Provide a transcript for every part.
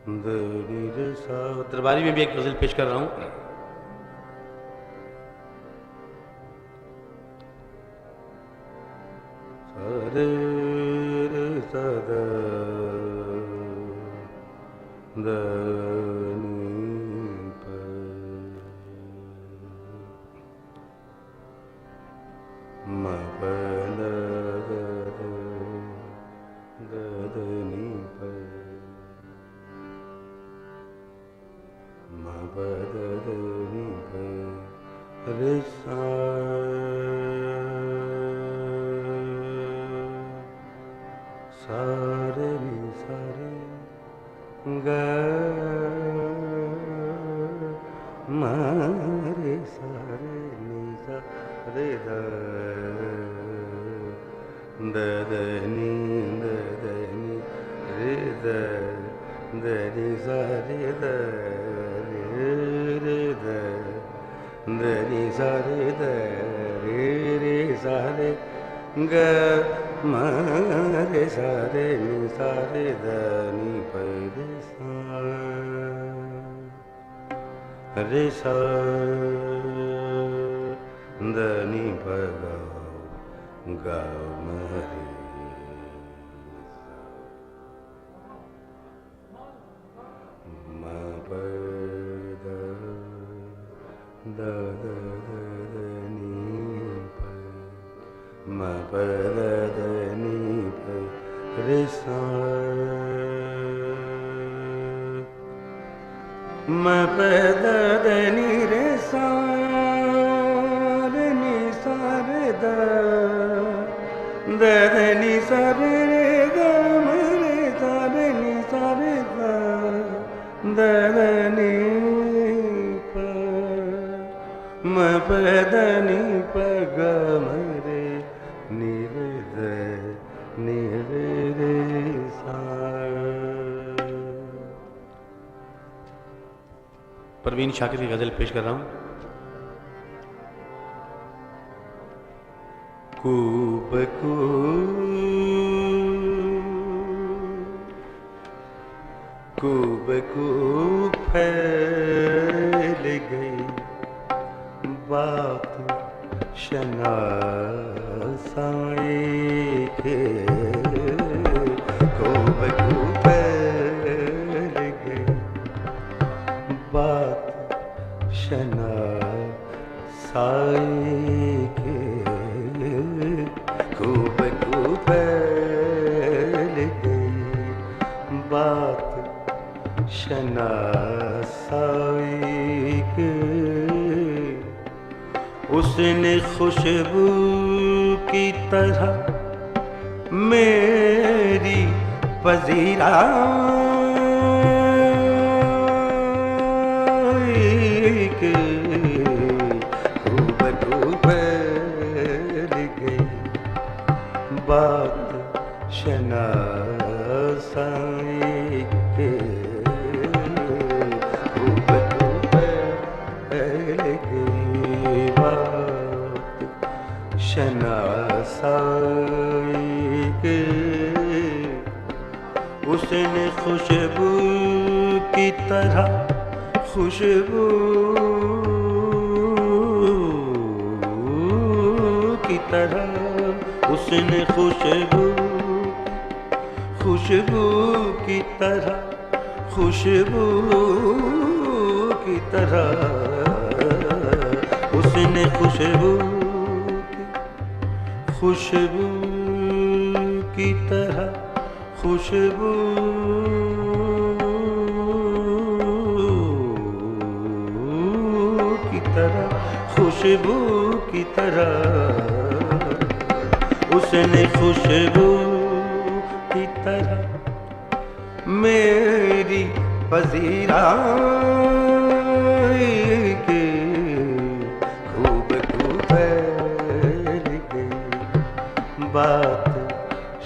दरबारी में भी एक गजल पेश कर रहा हूं। सारे सदा सारे नी सारे ग मारे सारे नी सारे द नी रे द नी सारे द रे नी सारे द रे सारे ग मारे सारे नी सारे द नी रे सा द नी प ग मरे म प द नी प म प द नी प रे सा म प द नी रे सा रे नी सा रे द नी सा रे ग म रे सा रे नी सा रे द नी प म प द नी प ग म रे नी रे द नी रे सा। परवीन शाकिर की गजल पेश कर रहा हूं। कूब कूब फैल गई बात शनासाई के। कूब फैल गई बात शनासाई के। खूब फैल गई बात शनासाई के। उसने खुशबू की तरह मेरी पजीराई के। खूब फैल गई बात शनासाई के। खूब फैल गई बात शनासाई के। उसने खुशबू की तरह खुशबू की तरह उसने खुशबू की तरह खुशबू की तरह उसने खुशबू की तरह खुशबू की तरह खुशबू की तरह उसने खुशबू की तरह मेरी पजीराई के। खूब फैल गई बात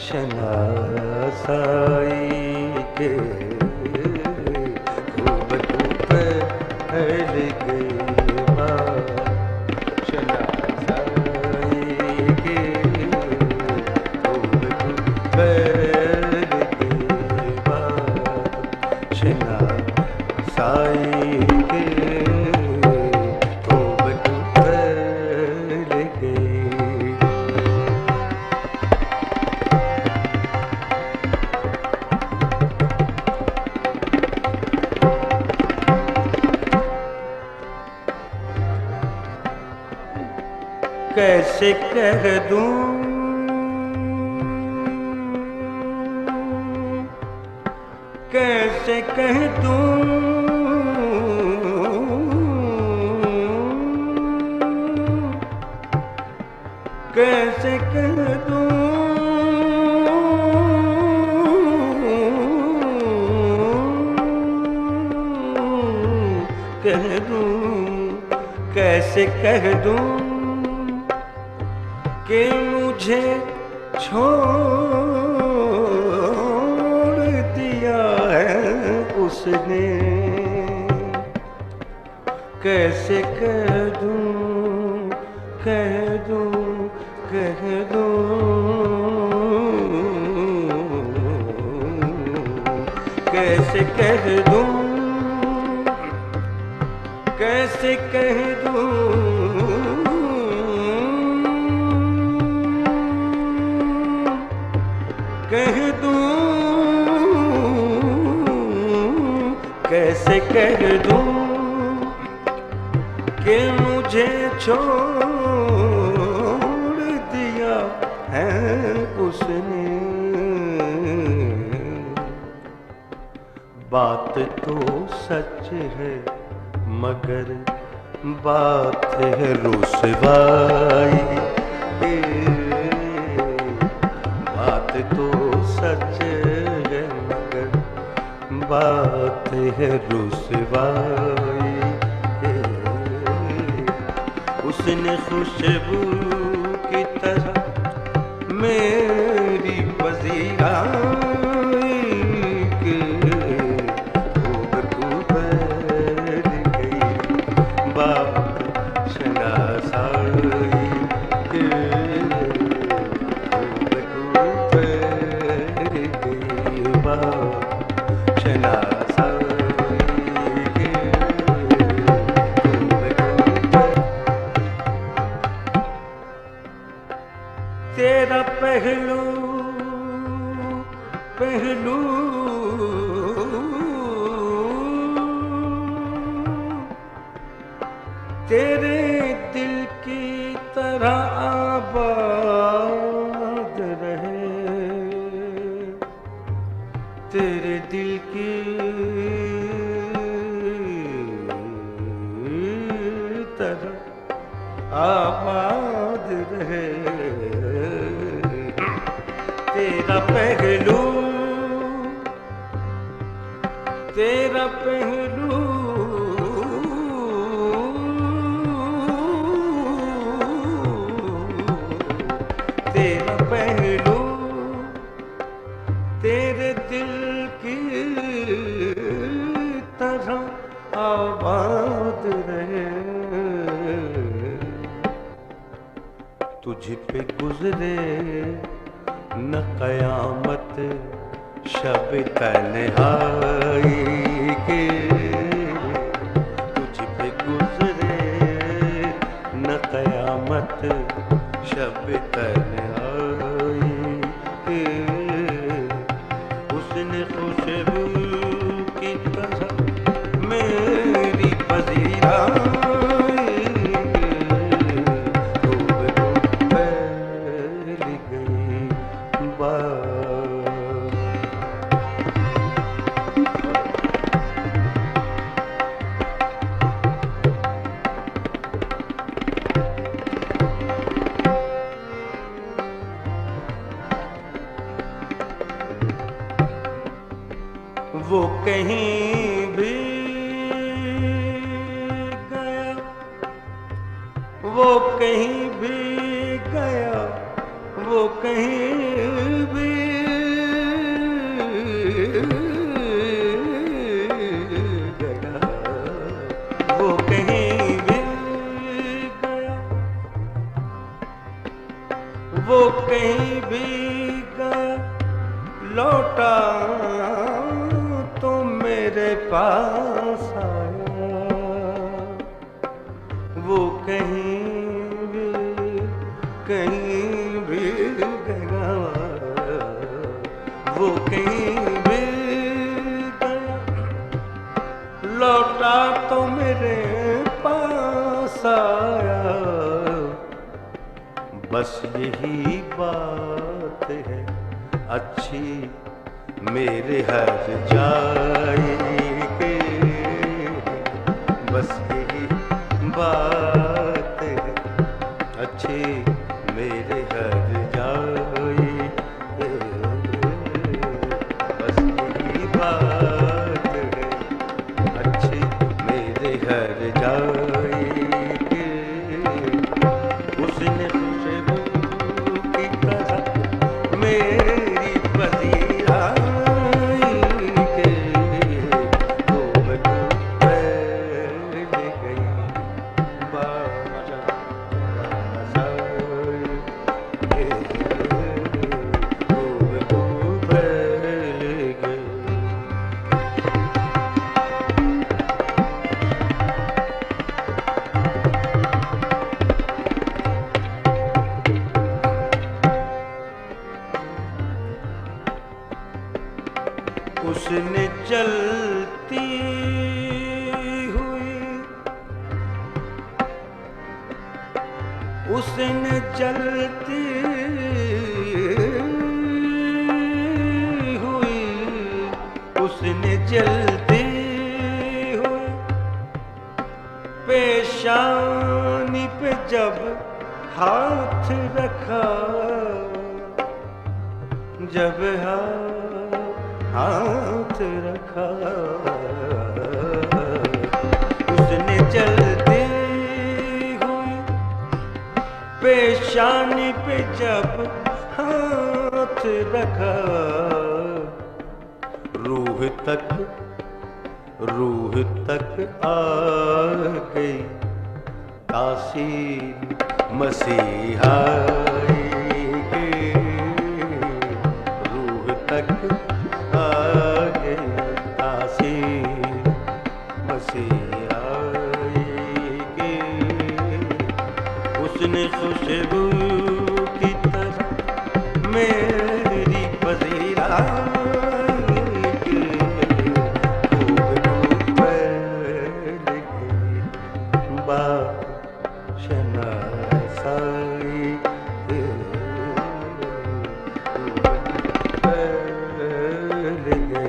शनासाई के। खूब फैल गई बात शनासाई के। खूब फैल गई बात शनासाई कैसे कह दूं, कैसे कह दूं, कैसे कह दूं, कह दूं, कैसे कह दूं कि मुझे छोड़ दिया है उसने। कैसे कह दूं, कह दूं, कह दूं, कैसे कह दूं, कैसे कह दूं, कह दूं, कैसे कह दूं कि मुझे छोड़ दिया है उसने। बात तो सच है मगर बात है रुसवाई की। बात तो सच है मगर बात है रुसवाई की। उसने खुशबू की तरह मेरी पजीराई के खूब खूब गई बात शनासाई के खूब खूब गई बात शनासाई के खूब खूब। तेरा पहलू पहलू तेरे दिल की तरह आबाद रहे। तेरे दिल की तरह आबाद रहे। तेरा पहलू, तेरा पहलू, तेरा पहलू तेरे दिल की तरह आबाद रहे। तुझ पे गुजरे न कयामत शब तन्हाई के। तुझ पे गुजरे न कयामत शब तन्हाई के। उसने खुशबू की तरह मेरी पजीराई खूब फैल गई बात। वो कहीं भी गया, वो कहीं भी गया, वो कहीं भी गया, वो कहीं भी गया, वो कहीं भी गया, लौटा तो मेरे पास आया। वो कहीं भी गया, वो कहीं भी गया, लौटा तो मेरे पास आया। बस यही बात है अच्छी मेरे हर जाएगी, बस यही बात है अच्छी मेरे हर जाएगी, बस यही बात है अच्छी मेरे हर जाएगी। उसने खुशबू की तरह मेरी पसीराई के घूम फैल गई, बाजा घूम फैल गई। उसने चलती हुई, उसने चलती हुई, उसने चलती हुई पेशानी पे जब हाथ रखा, जब हाथ रखा, उसने चलती हुई पेशानी पे जब हाथ रखा, रूह तक आ गई तासीर मसीहा की, रूह तक आ गई तासीर मसीहा की। उसने खुशबू की तरह मेरी पसीराई के खूब फैल गई, बाशनासाई के फैल गई।